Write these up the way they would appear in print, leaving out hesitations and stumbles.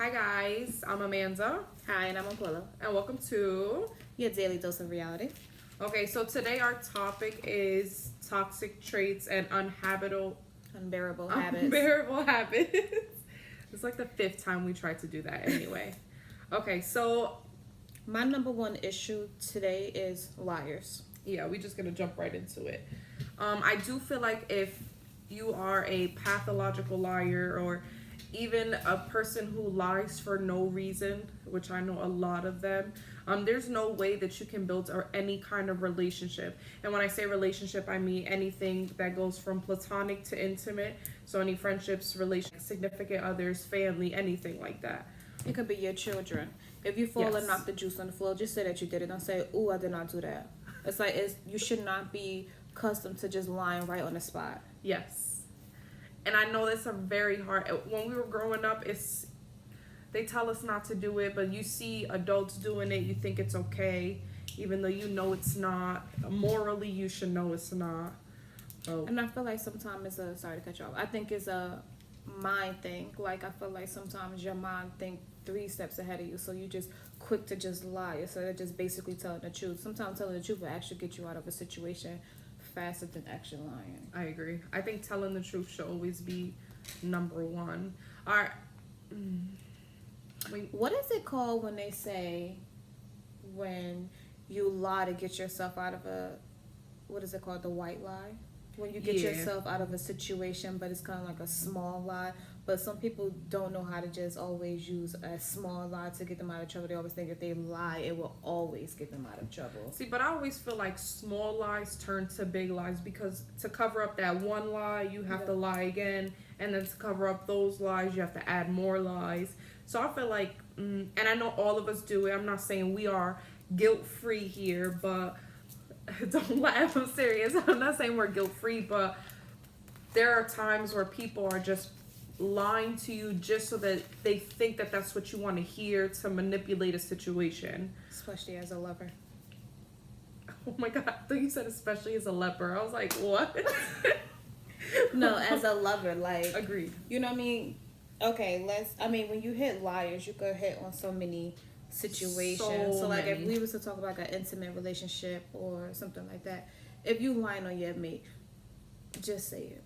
Hi guys, I'm Amanda, Hi, and I'm Aquila. and welcome to. Your daily dose of reality. Okay, so today our topic is toxic traits and Unbearable habits. unbearable habits. It's like the fifth time we tried to do that anyway. Okay, so My number one issue today is liars. yeah, we're just gonna jump right into it. I do feel like if you are a pathological liar or even a person who lies for no reason, which I know a lot of them, there's no way that you can build any kind of relationship. And when I say relationship, I mean anything that goes from platonic to intimate. So any friendships, relationships, significant others, family, anything like that. It could be your children. If you fall and Yes. knock the juice on the floor, just say that you did it. Don't say, "Ooh, I did not do that." You should not be accustomed to just lying right on the spot. Yes. And I know that's a very hard. When we were growing up, they tell us not to do it, but you see adults doing it, you think it's okay, even though you know it's not. Morally, you should know it's not. Oh, And I feel like sometimes it's a sorry to cut you off. I think it's a mind thing. Like I feel like sometimes your mind think 3 steps ahead of you, so you just quick to just lie instead of just basically telling the truth. Sometimes telling the truth will actually get you out of a situation faster than actually lying. I agree. I think telling the truth should always be number one. All right. Mm, What is it called when they say when you lie to get yourself out of a what is it called, the white lie? When you get Yeah. yourself out of a situation, but it's kind of like a small lie. But some people don't know how to just always use a small lie to get them out of trouble. They always think if they lie, it will always get them out of trouble. See, but I always feel like small lies turn to big lies because to cover up that one lie, you have to lie again, and then to cover up those lies, you have to add more lies. So I feel like, and I know all of us do it. I'm not saying we are guilt free here, but don't laugh. I'm serious. I'm not saying we're guilt free, but there are times where people are just lying to you just so that they think that that's what you want to hear to manipulate a situation. Especially as a lover. Oh my god, I thought you said especially as a leper. I was like, what? No, as a lover, like Agreed. you know what I mean? Okay, when you hit liars, you could hit on so many situations. So So like if many. we was to talk about like an intimate relationship or something like that, if you lying on your mate, just say it.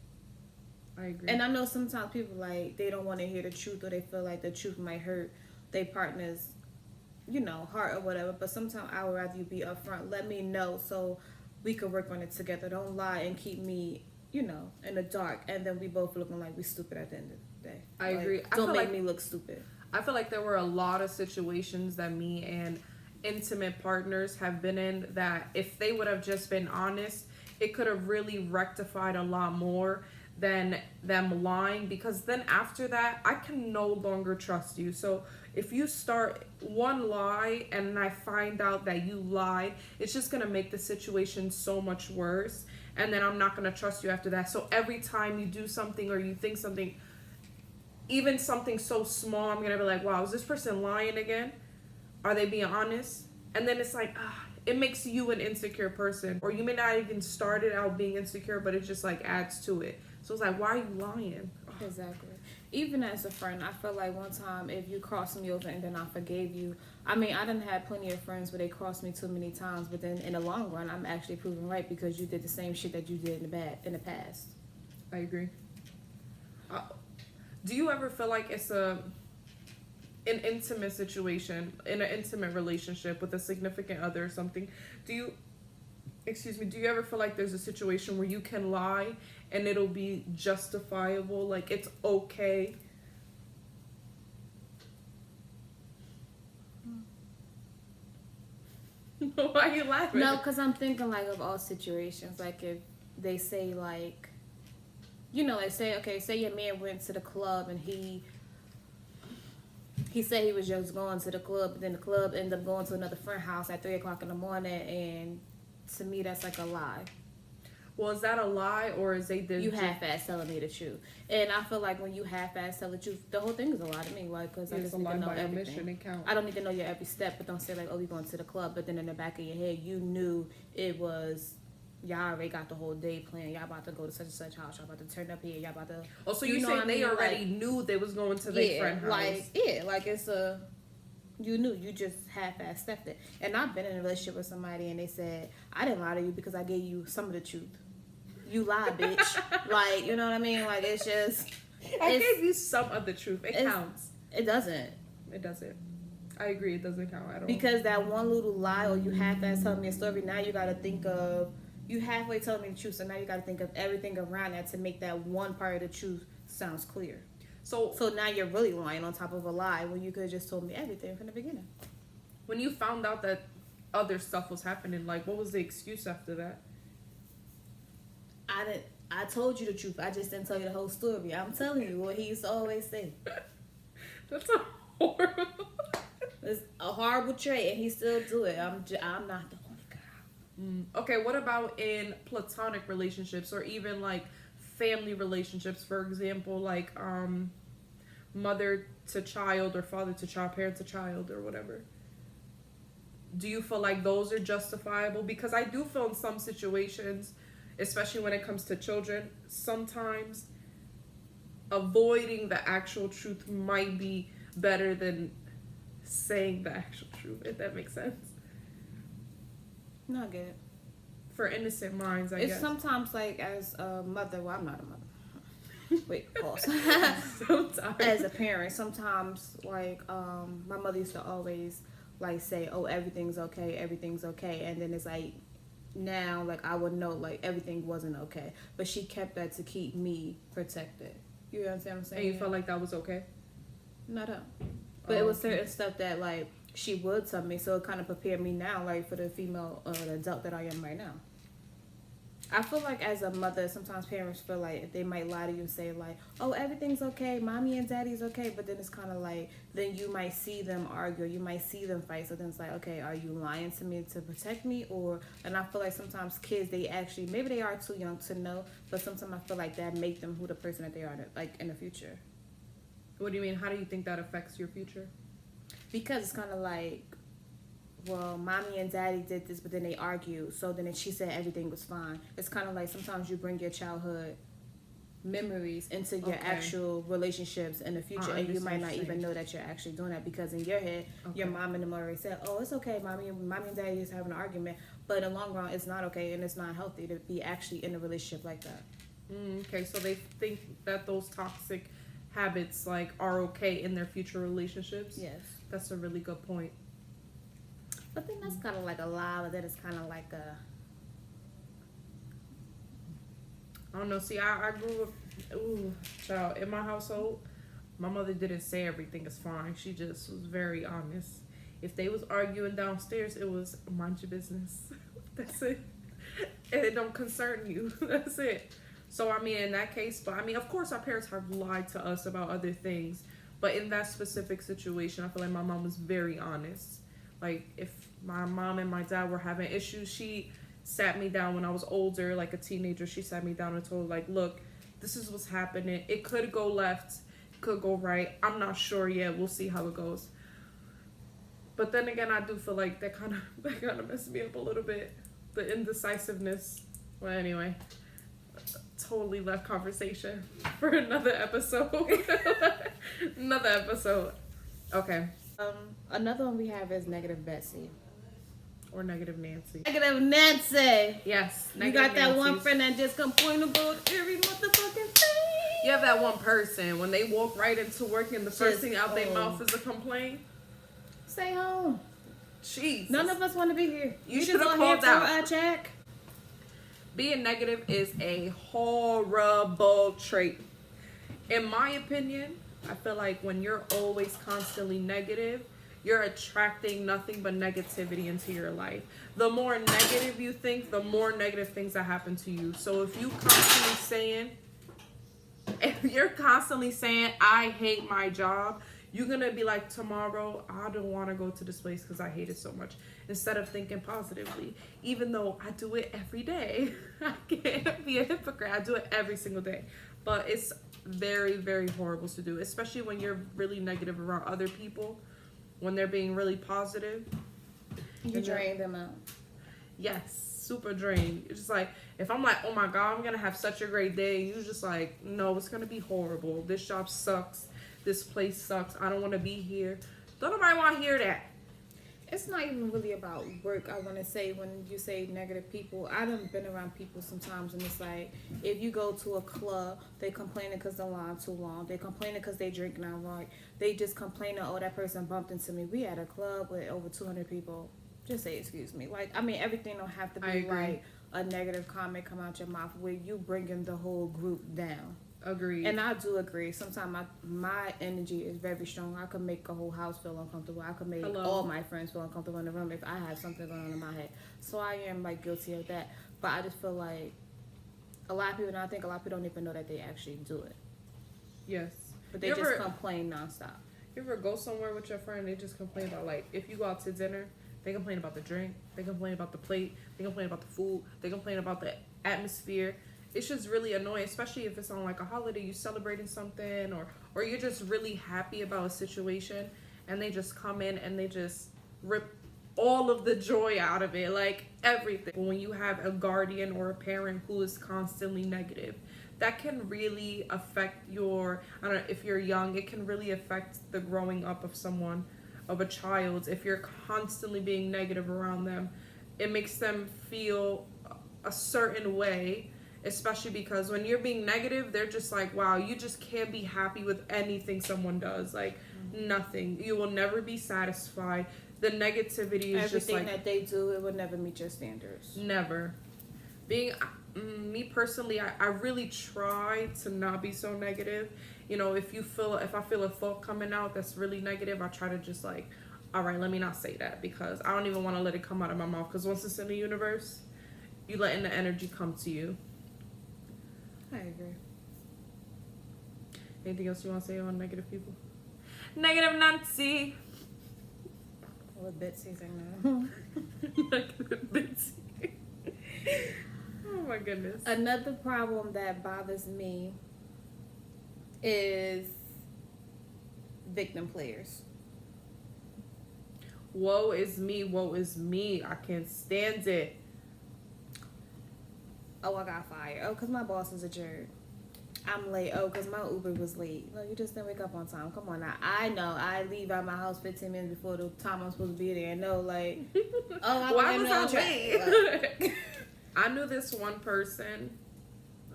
I agree. And I know sometimes people like they don't want to hear the truth or they feel like the truth might hurt their partner's, heart or whatever. But sometimes I would rather you be upfront. Let me know so we could work on it together. Don't lie and keep me, in the dark, and then we both looking like we stupid at the end of the day. I Like, agree. I Don't feel make like me look stupid. I feel like there were a lot of situations that me and intimate partners have been in that if they would have just been honest, it could have really rectified a lot more than them lying, because then after that I can no longer trust you. So if you start one lie and I find out that you lied, it's just going to make the situation so much worse, and then I'm not going to trust you after that. So every time you do something or you think something, even something so small, I'm gonna be like, wow, is this person lying again? Are they being honest? And then it's like, it makes you an insecure person. Or you may not even started out being insecure, but it just like adds to it. So it's like, why are you lying? Exactly. Even as a friend, I felt like one time if you crossed me over and then I forgave you, I done had plenty of friends where they crossed me too many times, but then in the long run, I'm actually proven right because you did the same shit that you did in the past. I agree. Uh, do you ever feel like it's an intimate situation, in an intimate relationship with a significant other or something? Do you ever feel like there's a situation where you can lie and it'll be justifiable, like it's okay? Why are you laughing? No, because I'm thinking like of all situations. Like if they say like, say your man went to the club and he said he was just going to the club, but then the club ended up going to another friend house at 3 o'clock in the morning, and to me that's like a lie. Well, is that a lie, or is You half-ass telling me the truth, and I feel like when you half-ass tell the truth, the whole thing is a lie to me. Like, because I It's just a need lie to know by omission? everything. It counts. I don't need to know your every step, but don't say like, oh, we going to the club, but then in the back of your head, you knew it was y'all already got the whole day planned. Y'all about to go to such and such house. Y'all about to turn up here. Y'all about to. Oh, so you you know saying what I they mean? already Like, knew they was going to their friend house? Like it's a. You knew, you just half-ass stepped it. And I've been in a relationship with somebody and they said, I didn't lie to you because I gave you some of the truth. You lied, bitch. Like, you know what I mean? Like, it's just. I gave you some of the truth. It counts. It doesn't. It doesn't. I agree. It doesn't count at all. Because that one little lie or you half-ass told me a story, now you got to think of. You halfway told me the truth, so now you got to think of everything around that to make that one part of the truth sounds clear. So now you're really lying on top of a lie when you could have just told me everything from the beginning. When you found out that other stuff was happening, like, what was the excuse after that? I told you the truth. I just didn't tell you the whole story. I'm telling you what he used to always say. That's a horrible. It's a horrible trait, and he still do it. I'm not the only girl. Okay, what about in platonic relationships or even like family relationships? For example, like mother to child or father to child, parent to child, or whatever. Do you feel like those are justifiable? Because I do feel in some situations, especially when it comes to children, sometimes avoiding the actual truth might be better than saying the actual truth, if that makes sense. Not good. For innocent minds, I it's guess. Sometimes like as a mother, well, I'm not a mother. Wait, pause. Sometimes. As a parent, sometimes like my mother used to always like say, "Oh, everything's okay, and then it's like now like I would know like everything wasn't okay, but she kept that to keep me protected. You understand what I'm saying? And you felt like that was okay? Not up. But it was certain stuff that like she would tell me, so it kind of prepared me now like for the female the adult that I am right now. I feel like as a mother, sometimes parents feel like they might lie to you and say like, "Oh, everything's okay, mommy and daddy's okay," but then it's kind of like then you might see them argue, you might see them fight. So then it's like, okay, are you lying to me to protect me, or? And I feel like sometimes kids they actually maybe they are too young to know, but sometimes I feel like that make them who the person that they are like in the future. What do you mean? How do you think that affects your future? Because it's kind of like, well, mommy and daddy did this, but then they argued. So then she said everything was fine. It's kind of like sometimes you bring your childhood memories into your actual relationships in the future, and you might not even know that you're actually doing that because in your head, your mom and them already said, "Oh, it's okay, mommy and daddy is having an argument," but in the long run, it's not okay and it's not healthy to be actually in a relationship like that. Okay, so they think that those toxic habits like are okay in their future relationships. Yes, that's a really good point. But then that's kind of like a lie, but then it's kind of like a... I don't know. See, I grew up, child, in my household, my mother didn't say everything is fine. She just was very honest. If they was arguing downstairs, it was mind your business. That's it. It don't concern you. That's it. So, I mean, in that case, but I mean, of course, our parents have lied to us about other things. But in that specific situation, I feel like my mom was very honest. Like, if my mom and my dad were having issues, she sat me down when I was older, like a teenager. She sat me down and told, like, look, this is what's happening. It could go left, could go right. I'm not sure yet. We'll see how it goes. But then again, I do feel like that kind of messed me up a little bit. The indecisiveness. Well, anyway, totally left conversation for another episode. Another episode. Okay. Another one we have is Negative Betsy. Or Negative Nancy. Negative Nancy. Yes. You got that one friend that just complain about every motherfucking thing. You have that one person when they walk right into work and the first thing out their mouth is a complaint. Stay home. Jeez. None of us want to be here. You should have called out. Our check. Being negative is a horrible trait. In my opinion, I feel like when you're always constantly negative, you're attracting nothing but negativity into your life. The more negative you think, the more negative things that happen to you. So if you're constantly saying, I hate my job, you're going to be like, tomorrow, I don't want to go to this place because I hate it so much. Instead of thinking positively. Even though I do it every day. I can't be a hypocrite. I do it every single day. But it's very, very horrible to do. Especially when you're really negative around other people. When they're being really positive. You drain them out. Yes. super drained. It's just like, if I'm like, oh my God, I'm going to have such a great day, you're just like, no, it's going to be horrible. This job sucks. This place sucks. I don't want to be here. Don't nobody want to hear that. It's not even really about work. I want to say, when you say negative people, I done been around people sometimes, and it's like, if you go to a club, they complaining because the line too long. They complaining because they drink not right. They just complaining, oh, that person bumped into me. We at a club with over 200 people. Just say excuse me. Like, I mean, everything don't have to be like a negative comment come out your mouth where you bringing the whole group down. Agreed. And I do agree. Sometimes my energy is very strong. I could make a whole house feel uncomfortable. I could make all my friends feel uncomfortable in the room if I have something going on in my head. So I am like guilty of that. But I just feel like a lot of people, and I think a lot of people don't even know that they actually do it. Yes. But they just complain nonstop. You ever go somewhere with your friend, they just complain about, like, if you go out to dinner, they complain about the drink, they complain about the plate, they complain about the food, they complain about the atmosphere. It's just really annoying, especially if it's on like a holiday, you celebrating something, or you're just really happy about a situation, and they just come in and they just rip all of the joy out of it, like everything. When you have a guardian or a parent who is constantly negative, that can really affect your, I don't know, if you're young, it can really affect the growing up of someone, of a child. If you're constantly being negative around them, it makes them feel a certain way. Especially because when you're being negative, they're just like, wow, you just can't be happy with anything someone does. Like, nothing. You will never be satisfied. The negativity is just like... Everything that they do, it would never meet your standards. Never. Me personally, I really try to not be so negative. You know, if I feel a thought coming out that's really negative, I try to just like, all right, let me not say that, because I don't even want to let it come out of my mouth. Because once it's in the universe, you letting the energy come to you. I agree. Anything else you want to say on negative people? Negative Nancy. What Betsy's in there. Negative Betsy. Oh my goodness. Another problem that bothers me is victim players. Woe is me, woe is me. I can't stand it. Oh, I got fired. Oh, because my boss is a jerk. I'm late. Oh, because my Uber was late. No, you just didn't wake up on time. Come on now. I know. I leave out my house 15 minutes before the time I'm supposed to be there. No, like, oh, why was I late? I knew this one person.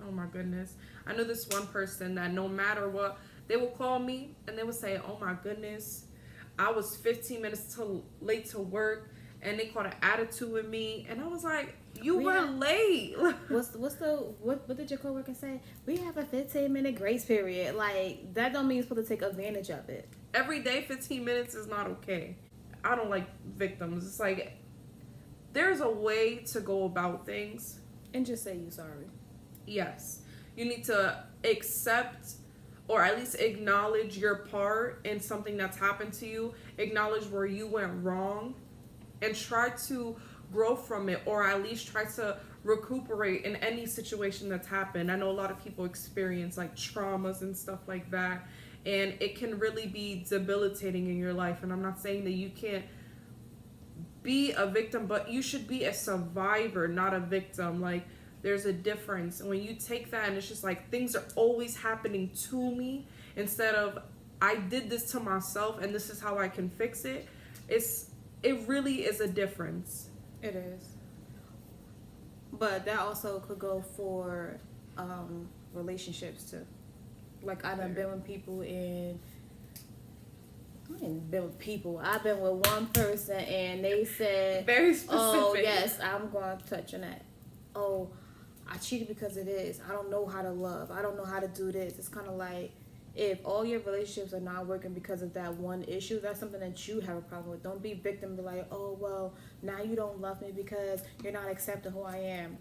Oh my goodness. I knew this one person that no matter what, they would call me and they would say, oh my goodness, I was 15 minutes late to work, and they caught an attitude with me, and I was like, you were late. What did your coworker say? We have a 15-minute grace period. Like, that don't mean you're supposed to take advantage of it. Every day 15 minutes is not okay. I don't like victims. It's like, there's a way to go about things. And just say you sorry. Yes. You need to accept, or at least acknowledge your part in something that's happened to you. Acknowledge where you went wrong, and try to grow from it, or at least try to recuperate in any situation that's happened. I know a lot of people experience like traumas and stuff like that, and it can really be debilitating in your life. And I'm not saying that you can't be a victim, but you should be a survivor, not a victim. Like, there's a difference. And when you take that and it's just like, things are always happening to me, instead of I did this to myself and this is how I can fix it, it really is a difference. It is. But that also could go for relationships too. Like, I done been with people and I ain't been with people. I've been with one person and they said, very specific. Oh yes, I'm going to touch on that. Oh, I cheated because of this. I don't know how to love. I don't know how to do this. It's kind of like, if all your relationships are not working because of that one issue, that's something that you have a problem with. Don't be victim. Be like, oh, well, now you don't love me because you're not accepting who I am.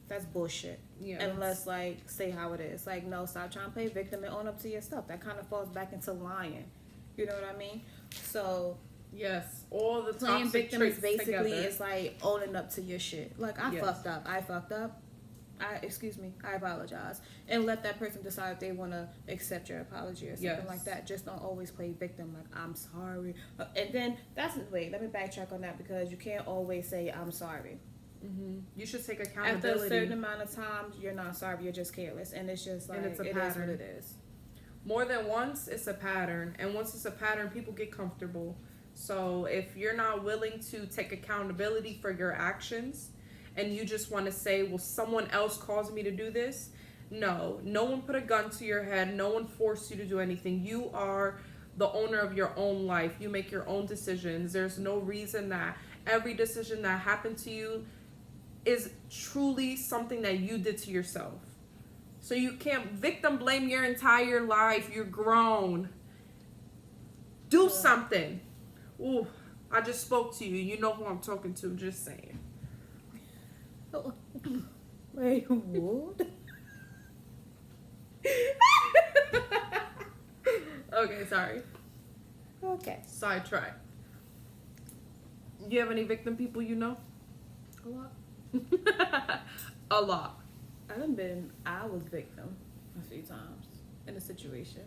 That's bullshit. Yeah. And let's, like, say how it is. Like, no, stop trying to play victim and own up to your stuff. That kind of falls back into lying. You know what I mean? So, yes, all the playing victim is basically, together. it's like owning up to your shit. Like, I fucked up. Excuse me, I apologize. And let that person decide if they want to accept your apology or something like that. Just don't always play victim, like, I'm sorry. And then, let me backtrack on that, because you can't always say, I'm sorry. You should take After accountability. a certain amount of time, you're not sorry, you're just careless. And it's just like, And it's a it is what pattern. it is. More than once, it's a pattern. And once it's a pattern, people get comfortable. So if you're not willing to take accountability for your actions and you just want to say, well, someone else caused me to do this. No one put a gun to your head. No one forced you to do anything. You are the owner of your own life. You make your own decisions. There's no reason that every decision that happened to you is truly something that you did to yourself. So you can't victim blame your entire life. You're grown. Do something. Ooh, I just spoke to you. You know who I'm talking to. Just saying. Wait, what? Okay, sorry. Okay. Sidetrack. You have any victim people you know? A lot. A lot. I was victim a few times in a situation.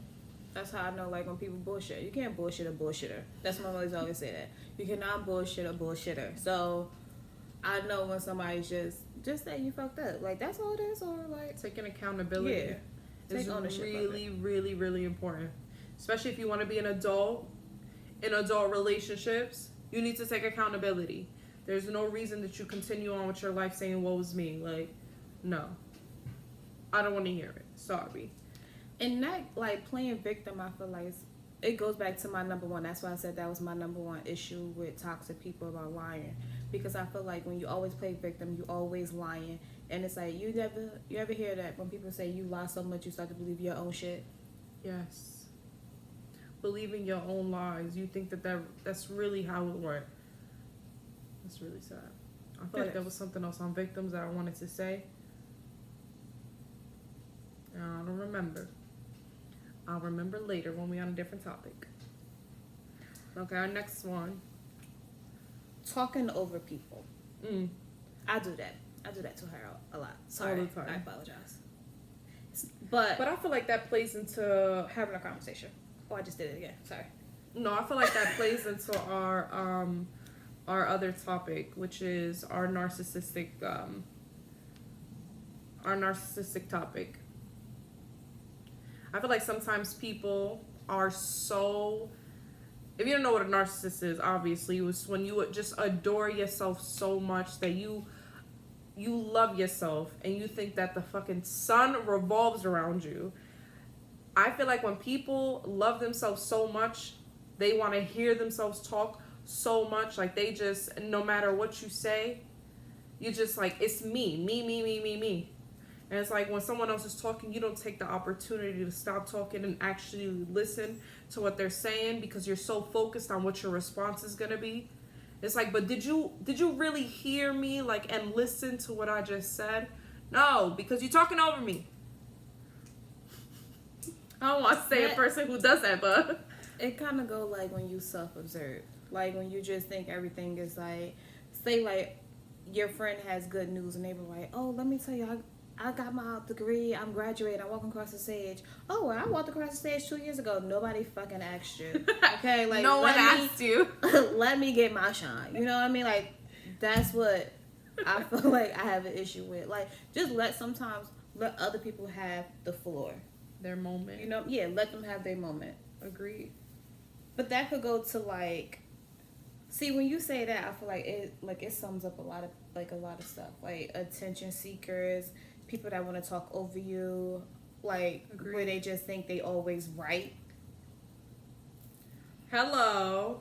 That's how I know, like, when people bullshit. You can't bullshit a bullshitter. That's what my mother's always say that. You cannot bullshit a bullshitter. So, I know when somebody's just say you fucked up. Like, that's all it is, or, like... Taking accountability is really, really, really important. Especially if you want to be an adult, in adult relationships, you need to take accountability. There's no reason that you continue on with your life saying, woe is me. Like, no. I don't want to hear it. Sorry. And that, like, playing victim, I feel like it goes back to my number one. That's why I said that was my number one issue with toxic people about lying. Because I feel like when you always play victim, you always lying. And it's like, you ever hear that when people say you lie so much you start to believe your own shit? Yes. Believing your own lies. You think that's really how it works. That's really sad. I feel like there was something else on victims that I wanted to say. I don't remember. I'll remember later when we're on a different topic. Okay, our next one. Talking over people. I do that. I do that to her a lot. Sorry, all the time. I apologize. But I feel like that plays into having a conversation. Oh, I just did it again. Sorry. No, I feel like that plays into our other topic, which is our narcissistic topic. I feel like sometimes people are so... If you don't know what a narcissist is, obviously, it was when you would just adore yourself so much that you love yourself and you think that the fucking sun revolves around you. I feel like when people love themselves so much, they want to hear themselves talk so much. Like, they just, no matter what you say, you just like, it's me. And it's like when someone else is talking, you don't take the opportunity to stop talking and actually listen to what they're saying because you're so focused on what your response is going to be. It's like, but did you really hear me, like, and listen to what I just said? No, because you're talking over me. I don't want to say a person who does that, but... It kind of go like when you self-observe. Like when you just think everything is like... Say like your friend has good news and they were like, oh, let me tell you, I got my degree, I'm graduating, I'm walking across the stage. Oh, well, I walked across the stage 2 years ago. Nobody fucking asked you. Okay? Like, no one asked you. Let me get my shine. You know what I mean? Like, that's what I feel like I have an issue with. Like, just let other people have the floor. Their moment. You know? Yeah, let them have their moment. Agreed. But that could go to, like... See, when you say that, I feel like it sums up a lot of stuff. Like, attention seekers... People that want to talk over you, like, Agreed. Where they just think they always right. Hello.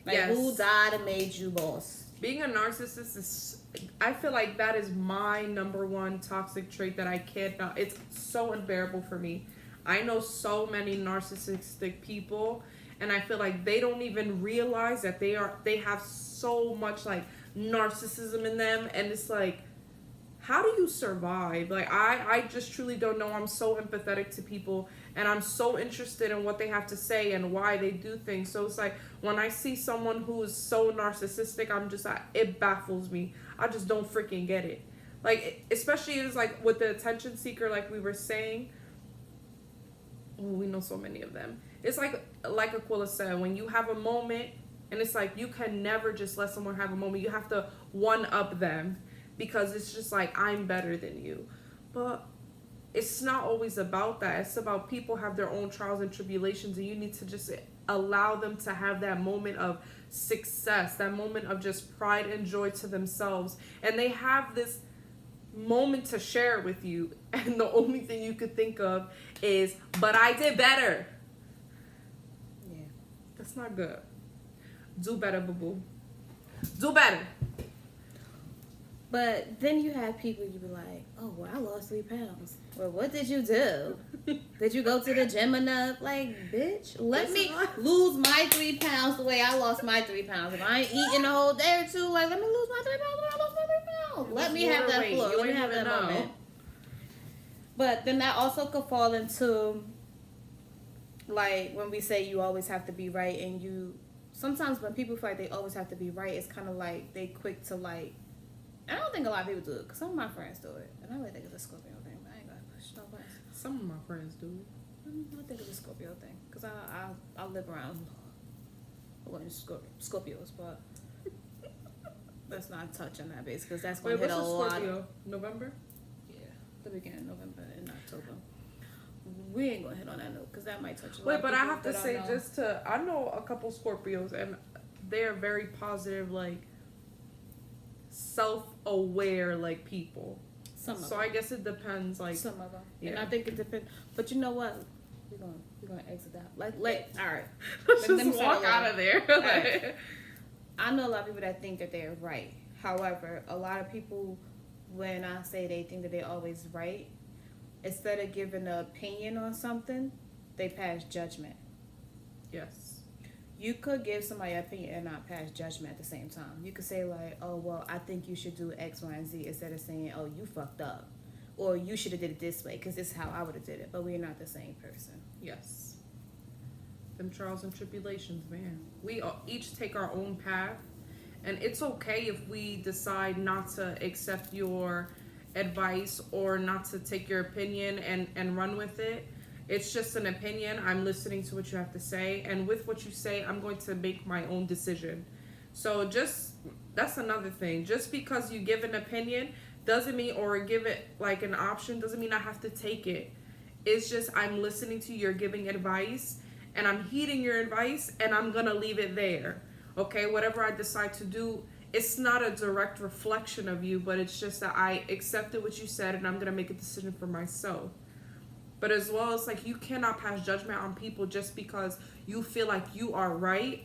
Like, yes. Who died and made you boss? Being a narcissist is, I feel like that is my number one toxic trait that I cannot, it's so unbearable for me. I know so many narcissistic people, and I feel like they don't even realize that they have so much, like, narcissism in them, and it's like, how do you survive? Like, I just truly don't know. I'm so empathetic to people, and I'm so interested in what they have to say and why they do things. So it's like, when I see someone who is so narcissistic, I'm just like, it baffles me. I just don't freaking get it. Like, especially it's like with the attention seeker, like we were saying. Oh, we know so many of them. It's like Aquila said, when you have a moment, and it's like, you can never just let someone have a moment. You have to one-up them. because it's just like I'm better than you. But it's not always about that. It's about people have their own trials and tribulations, and you need to just allow them to have that moment of success, that moment of just pride and joy to themselves. And they have this moment to share with you, and the only thing you could think of is, but I did better. Yeah. That's not good. Do better, boo-boo. Do better. But then you have people, you be like, oh, well, I lost 3 pounds. Well, what did you do? Did you go to the gym enough? Like, bitch, let me lose my 3 pounds the way I lost my 3 pounds. If I ain't eating the whole day or two, like, let me lose my 3 pounds the way I lost my 3 pounds. Let me have that floor. Let me have that moment. But then that also could fall into, like, when we say you always have to be right, and you, sometimes when people feel like they always have to be right, it's kind of like they quick to, like, I don't think a lot of people do it, because some of my friends do it. And I really think it's a Scorpio thing, but I ain't gonna push no buttons. Some of my friends do. I think it's a Scorpio thing, because I live around Scorpios, but let's not touch on that base, because that's going to hit a lot. Scorpio? November? Yeah, the beginning of November and October. We ain't going to hit on that note, because that might touch a lot. Wait, but of I people have to that say, I know a couple Scorpios, and they're very positive, like, self-aware, like, people. So I guess it depends, like, some of them. Yeah. And I think it depends. But you know what? We're gonna exit that. Like, all right. Let's Let me just walk out of there. Right. I know a lot of people that think that they're right. However, a lot of people, when I say they think that they're always right, instead of giving an opinion on something, they pass judgment. Yes. You could give somebody an opinion and not pass judgment at the same time. You could say, like, oh, well, I think you should do X, Y, and Z, instead of saying, oh, you fucked up. Or you should have did it this way, because this is how I would have did it. But we're not the same person. Yes. Them trials and tribulations, man. We each take our own path. And it's okay if we decide not to accept your advice or not to take your opinion and run with it. It's just an opinion. I'm listening to what you have to say. And with what you say, I'm going to make my own decision. So that's another thing. Just because you give an opinion doesn't mean, or give it like an option, doesn't mean I have to take it. It's just I'm listening to you, you're giving advice, and I'm heeding your advice, and I'm going to leave it there. Okay? Whatever I decide to do, it's not a direct reflection of you, but it's just that I accepted what you said, and I'm going to make a decision for myself. But as well, it's like you cannot pass judgment on people just because you feel like you are right.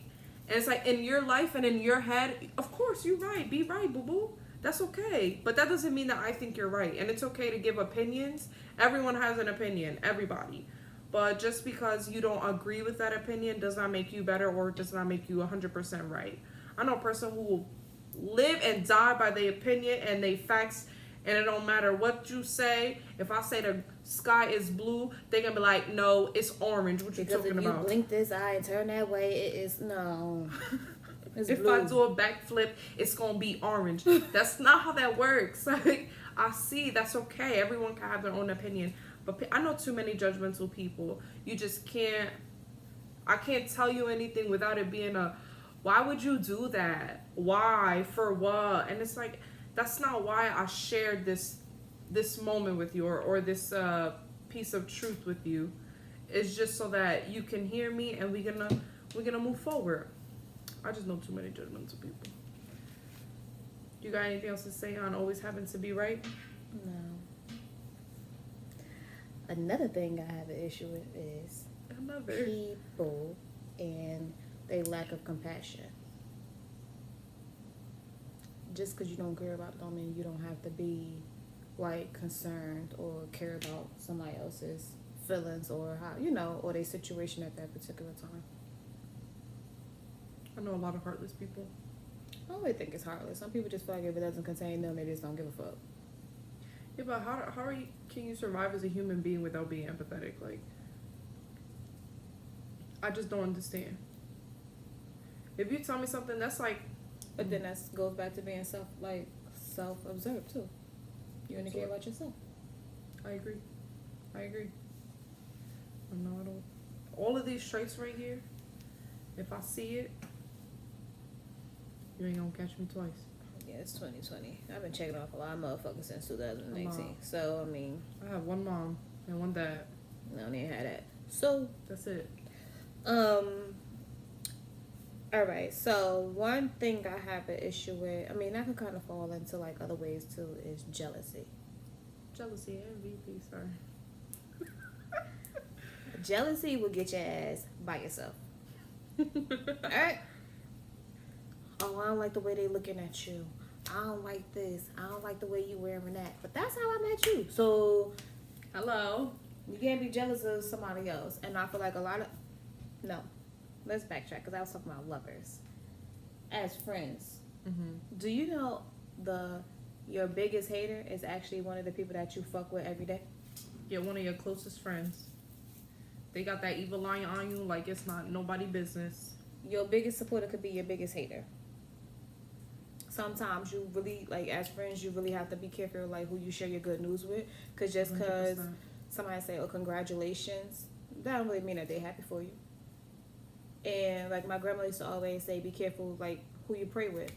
And it's like in your life and in your head, of course you're right. Be right, boo-boo. That's okay. But that doesn't mean that I think you're right. And it's okay to give opinions. Everyone has an opinion. Everybody. But just because you don't agree with that opinion does not make you better or does not make you 100% right. I know a person who will live and die by their opinion and they facts. And it don't matter what you say. If I say the sky is blue, they're going to be like, no, it's orange. What you talking about? Because if you blink this eye and turn that way, it is, no. It's if blue. I do a backflip, it's going to be orange. That's not how that works. Like, I see, that's okay. Everyone can have their own opinion. But I know too many judgmental people. You just can't, I can't tell you anything without it being a, why would you do that? Why? For what? And it's like, that's not why I shared this moment with you or this piece of truth with you. It's just so that you can hear me and we're gonna move forward. I just know too many judgmental people. You got anything else to say on always having to be right? No. Another thing I have an issue with is people and their lack of compassion. Just because you don't care about it don't mean you don't have to be like concerned or care about somebody else's feelings or how, you know, or their situation at that particular time. I know a lot of heartless people. I don't really think it's heartless. Some people just feel like if it doesn't contain them, they just don't give a fuck. Yeah, but can you survive as a human being without being empathetic? Like, I just don't understand. If you tell me something that's like, but then that goes back to being self-observed too. You only care about yourself. I agree. No, I don't. All of these traits right here, if I see it, you ain't gonna catch me twice. Yeah, it's 2020. I've been checking off a lot of motherfuckers since A 2019. lot. So I mean, I have one mom and one dad. I don't even have that. So That's it. all right. So one thing I have an issue with, I mean, that could kind of fall into like other ways too, is jealousy. Jealousy and MVP, sorry. Jealousy will get your ass by yourself. All right. Oh, I don't like the way they looking at you. I don't like this. I don't like the way you wearing that. But that's how I met you. So Hello. you can't be jealous of somebody else. And I feel like a lot of no. Let's backtrack because I was talking about lovers. As friends, do you know your biggest hater is actually one of the people that you fuck with every day? Get one of your closest friends. They got that evil eye on you like it's not nobody business. Your biggest supporter could be your biggest hater. Sometimes you really, like, as friends, you really have to be careful, like, who you share your good news with. Because just because 100%. somebody say, oh, congratulations, that don't really mean that they're happy for you. And, like, my grandma used to always say, be careful, like, who you pray with.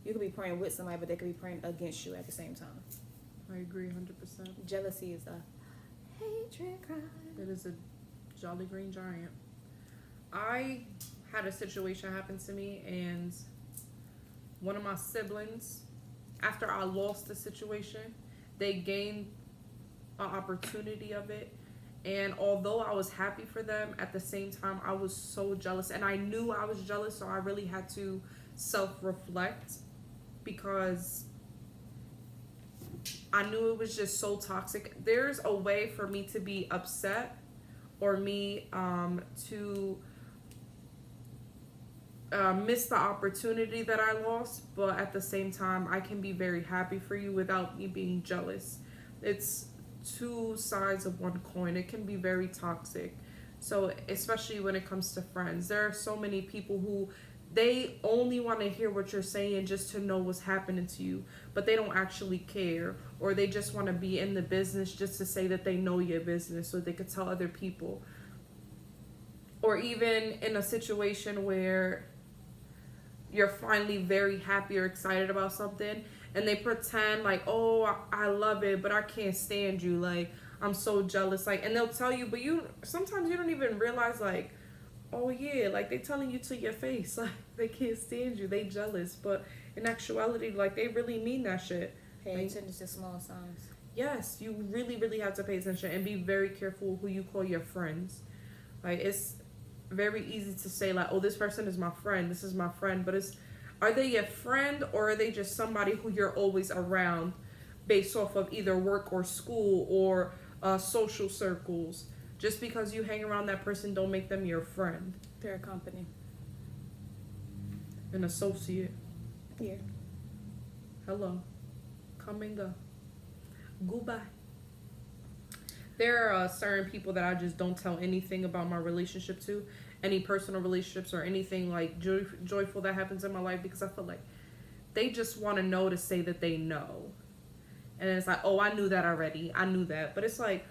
You could be praying with somebody, but they could be praying against you at the same time. I agree 100%. Jealousy is a hatred crime. It is a jolly green giant. I had a situation happen to me, and one of my siblings, after I lost the situation, they gained an opportunity of it. And although I was happy for them, at the same time, I was so jealous. And I knew I was jealous, so I really had to self-reflect because I knew it was just so toxic. There's a way for me to be upset or me to miss the opportunity that I lost, but at the same time, I can be very happy for you without me being jealous. It's two sides of one coin. It can be very toxic. So especially when it comes to friends, there are so many people who they only want to hear what you're saying just to know what's happening to you, but they don't actually care, or they just want to be in the business just to say that they know your business so they could tell other people. Or even in a situation where you're finally very happy or excited about something and they pretend like, oh, I love it, but I can't stand you, like I'm so jealous, like, and they'll tell you, but you sometimes you don't even realize, like, oh yeah, like they telling you to your face, like they can't stand you, they jealous, but in actuality, like they really mean that shit. Pay Like, attention to small signs. yes, you really have to pay attention and be very careful who you call your friends. Like, it's very easy to say like, oh, this person is my friend, this is my friend, but are they your friend or are they just somebody who you're always around based off of either work or school or social circles? Just because you hang around that person don't make them your friend. They're a company. An associate. Yeah. Hello. Come and go. Goodbye. There are certain people that I just don't tell anything about my relationship to, any personal relationships or anything like joyful that happens in my life, because I feel like they just want to know to say that they know. And it's like, oh, I knew that already. I knew that. But it's like,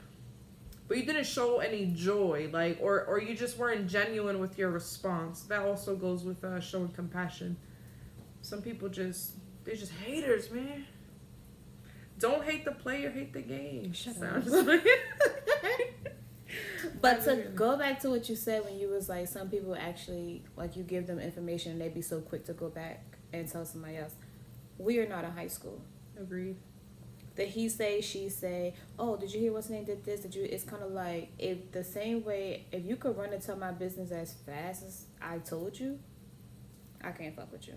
but you didn't show any joy, like, or you just weren't genuine with your response. That also goes with showing compassion. Some people they're just haters, man. Don't hate the player, hate the game. Shut Sounds up. like But to go back to what you said when you was like, some people actually, like, you give them information and they be so quick to go back and tell somebody else. We are not in high school. Agreed. The he say, she say, oh, did you hear what's name did this? It's kind of like, if the same way, if you could run and tell my business as fast as I told you, I can't fuck with you.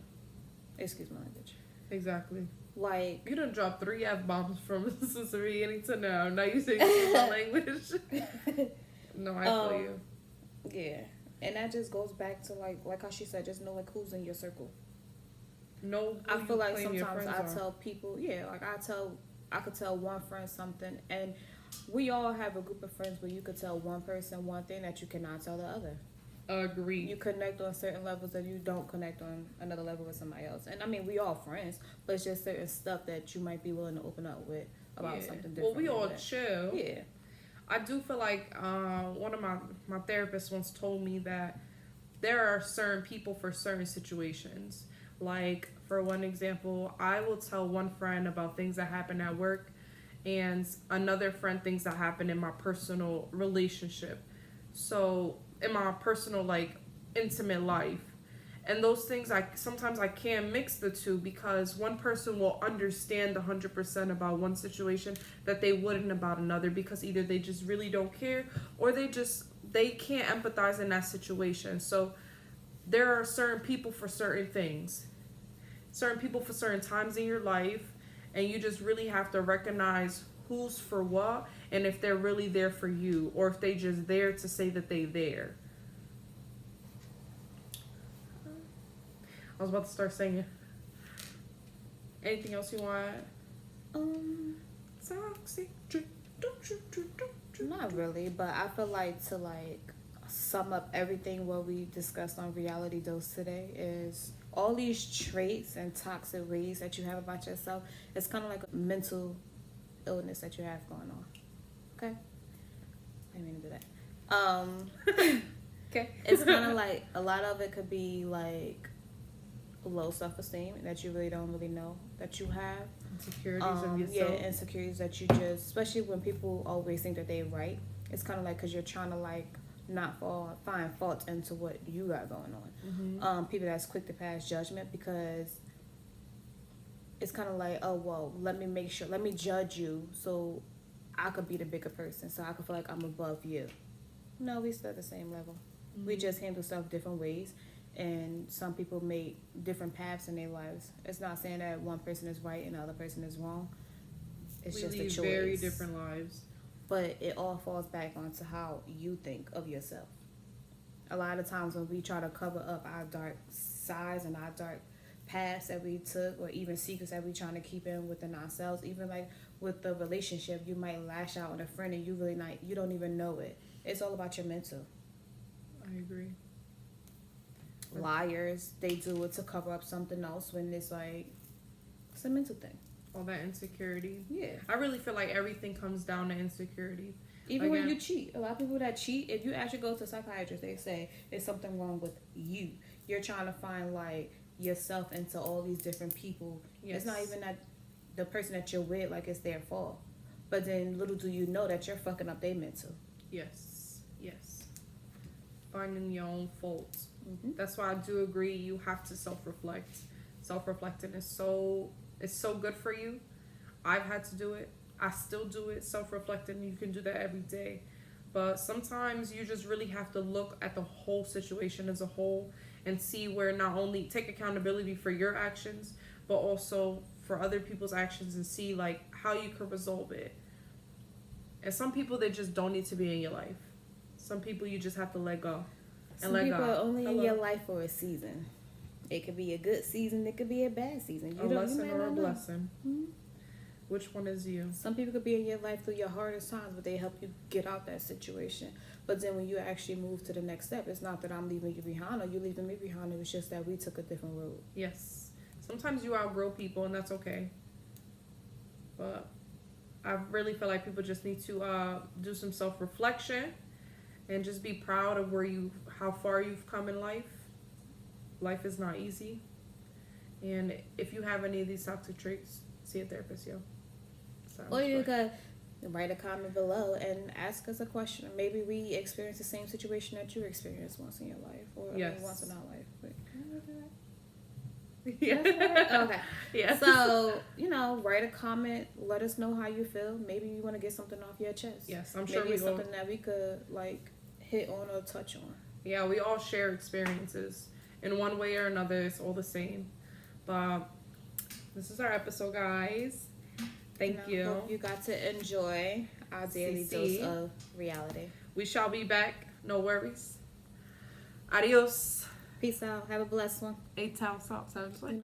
Excuse my language. Exactly. Like, You done dropped 3 F-bombs from since the beginning to now. Now you say my language. No, I feel you. yeah. And that just goes back to like how she said, just know like who's in your circle. No, I feel like your sometimes friends I are. tell people, yeah, like I could tell one friend something, and we all have a group of friends where you could tell one person one thing that you cannot tell the other. Agreed. You connect on certain levels that you don't connect on another level with somebody else. And I mean, we all friends, but it's just certain stuff that you might be willing to open up with about something different. Well, we all with. chill. Yeah. I do feel like one of my therapists once told me that there are certain people for certain situations. Like, for one example, I will tell one friend about things that happen at work, and another friend things that happen in my personal relationship. So, in my personal, like, intimate life. And those things, I sometimes I can't mix the two, because one person will understand 100% about one situation that they wouldn't about another, because either they just really don't care, or they can't empathize in that situation. So there are certain people for certain things, certain people for certain times in your life, and you just really have to recognize who's for what, and if they're really there for you, or if they just there to say that they there. I was about to start singing. Anything else you want? Toxic. Not really, but I feel like to like sum up everything what we discussed on Reality Dose today is all these traits and toxic ways that you have about yourself. It's kind of like a mental illness that you have going on. Okay, I didn't mean to do that. Okay. It's kind of like a lot of it could be like low self-esteem that you really don't really know that you have. Insecurities of yourself. Yeah, insecurities that you just, especially when people always think that they're right. It's kind of like because you're trying to like not find fault into what you got going on. Mm-hmm. People that's quick to pass judgment, because it's kind of like, oh well, let me judge you so I could be the bigger person, so I could feel like I'm above you. No, we still at the same level. Mm-hmm. We just handle stuff different ways. And some people make different paths in their lives. It's not saying that one person is right and the other person is wrong. It's just a choice. Very different lives. But it all falls back onto how you think of yourself. A lot of times when we try to cover up our dark sides and our dark paths that we took, or even secrets that we trying to keep in within ourselves, even like with the relationship, you might lash out on a friend and you don't even know it. It's all about your mental. I agree. Liars, they do it to cover up something else when it's like, it's a mental thing. All that insecurity. Yeah. I really feel like everything comes down to insecurity. Even when you cheat, a lot of people that cheat, if you actually go to a psychiatrist, they say there's something wrong with you. You're trying to find like yourself into all these different people. Yes. It's not even that the person that you're with, like, it's their fault. But then little do you know that you're fucking up their mental. Yes. Yes. Finding your own faults. Mm-hmm. That's why I do agree you have to self-reflect. Self-reflecting is so good for you. I've had to do it. I still do it. Self-reflecting, you can do that every day. But sometimes you just really have to look at the whole situation as a whole and see where not only take accountability for your actions, but also for other people's actions, and see like how you could resolve it. And some people, they just don't need to be in your life. Some people you just have to let go. Some people are only in your life for a season. It could be a good season. It could be a bad season. A lesson or a blessing. Mm-hmm. Which one is you? Some people could be in your life through your hardest times, but they help you get out that situation. But then when you actually move to the next step, it's not that I'm leaving you behind or you leaving me behind. It was just that we took a different road. Yes. Sometimes you outgrow people, and that's okay. But I really feel like people just need to do some self-reflection and just be proud of how far you've come in life. Life is not easy. And if you have any of these toxic traits, see a therapist, yo. Or you could write a comment below and ask us a question. Maybe we experience the same situation that you experienced once in your life, or once in our life. But, yeah. Okay. Yeah. So, write a comment. Let us know how you feel. Maybe you want to get something off your chest. Yes, I'm sure maybe it's something that we could like hit on or touch on. Yeah, we all share experiences in one way or another. It's all the same. But this is our episode, guys. Thank you. Hope you got to enjoy our daily dose of reality. We shall be back. No worries. Adios. Peace out. Have a blessed one. 8 times outside.